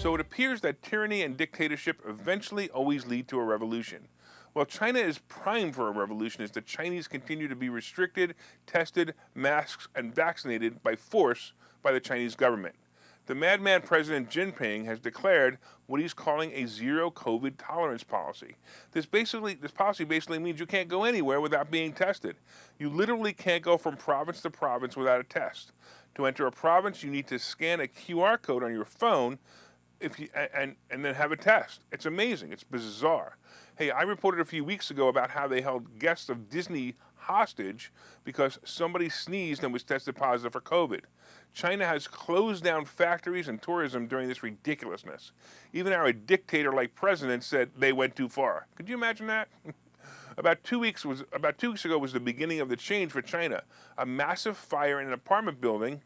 So it appears that tyranny and dictatorship eventually always lead to a revolution. While China is primed for a revolution as the Chinese continue to be restricted, tested, masked, and vaccinated by force by the Chinese government. The madman President Jinping has declared what he's calling a zero COVID tolerance policy. This policy basically means you can't go anywhere without being tested. You literally can't go from province to province without a test. To enter a province, you need to scan a QR code on your phone and then have a test. It's amazing. It's bizarre. Hey, I reported a few weeks ago about how they held guests of Disney hostage because somebody sneezed and was tested positive for COVID. China has closed down factories and tourism during this ridiculousness. Even our dictator-like president said they went too far. Could you imagine that? About 2 weeks ago was the beginning of the change for China. A massive fire in an apartment building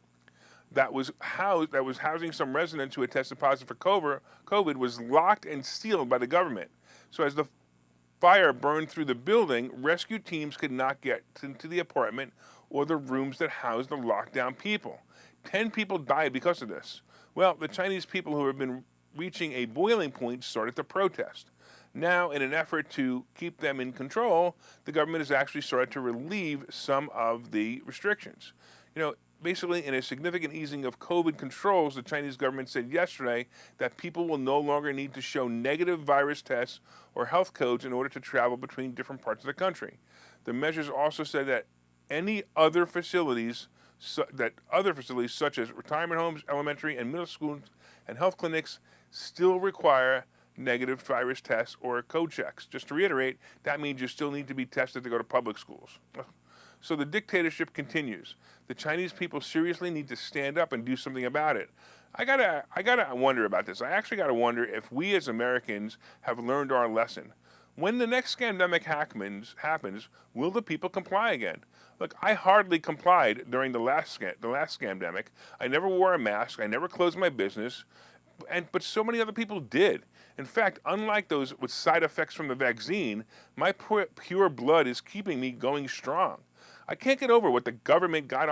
that was housing some residents who had tested positive for COVID was locked and sealed by the government. So as the fire burned through the building, rescue teams could not get into the apartment or the rooms that housed the locked down people. 10 people died because of this. Well, the Chinese people who have been reaching a boiling point started to protest. Now, in an effort to keep them in control, the government has actually started to relieve some of the restrictions. Basically, in a significant easing of COVID controls, the Chinese government said yesterday that people will no longer need to show negative virus tests or health codes in order to travel between different parts of the country. The measures also said that other facilities such as retirement homes, elementary and middle schools, and health clinics still require negative virus tests or code checks. Just to reiterate, that means you still need to be tested to go to public schools. So the dictatorship continues. The Chinese people seriously need to stand up and do something about it. I gotta wonder about this. I actually gotta wonder if we as Americans have learned our lesson. When the next scandemic happens, will the people comply again? Look, I hardly complied during the last scandemic. I never wore a mask. I never closed my business. But so many other people did. In fact, unlike those with side effects from the vaccine, my pure blood is keeping me going strong. I can't get over what the government got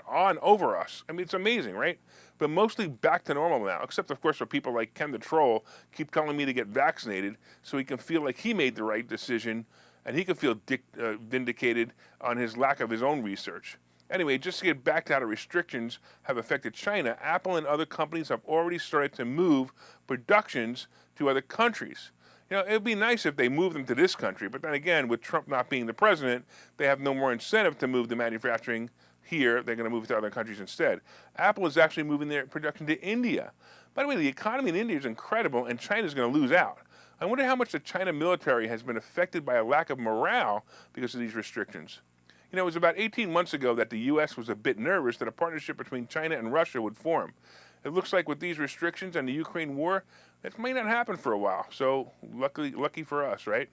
on over us. I mean, it's amazing, right? But mostly back to normal now, except, of course, for people like Ken the Troll keep telling me to get vaccinated so he can feel like he made the right decision and he can feel vindicated on his lack of his own research. Anyway, just to get back to how the restrictions have affected China, Apple and other companies have already started to move productions to other countries. It would be nice if they moved them to this country, but then again, with Trump not being the president, they have no more incentive to move the manufacturing here. They're going to move it to other countries instead. Apple is actually moving their production to India. By the way, the economy in India is incredible, and China's going to lose out. I wonder how much the China military has been affected by a lack of morale because of these restrictions. It was about 18 months ago that the U.S. was a bit nervous that a partnership between China and Russia would form. It looks like with these restrictions and the Ukraine war, it may not happen for a while. So lucky for us, right?